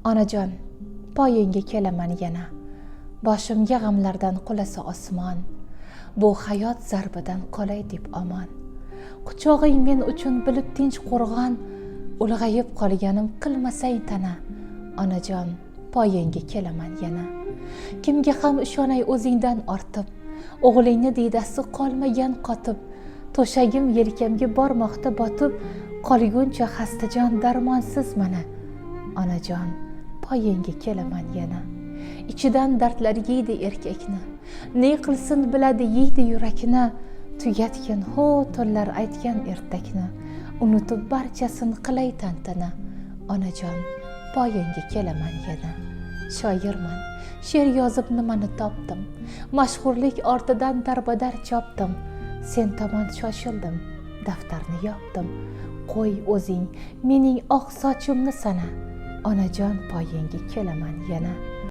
Onajon, poyingga kelaman yana. Boshimga g'amlardan qulasa osmon. Bu hayot zarbidan qolay deb omon. Quchog'ing men uchun bilib tinch qo'rg'on. Ulg'ayib qolganim qilmasang ta'na. Onajon, poyingga kelaman yana. Kimga ham ishonay o'zingdan ortib. O'g'lingni diydasi qolmagan qotib. To'shagim yelkamga bormoqda botib. Qolguncha xastajon darmonsiz mana. Onajon, poyingga kelaman yana. Ichidan dardlar yeydi erkakni. Ne qilsin biladi yeydi yurakni. Tugatgin ho tunlar aytgan ertakni. Unutib barchasini qilay tantana. Onajon, poyingga kelaman yana. Shoirman, she'r yozib nimani topdim. Mashhurlik ortidan darbadar chopdim. Sen tomon shoshildim, daftarni yopdim. Qo'y o'zing mening oq sochimni sana. Onajon, poyingga kelaman yana.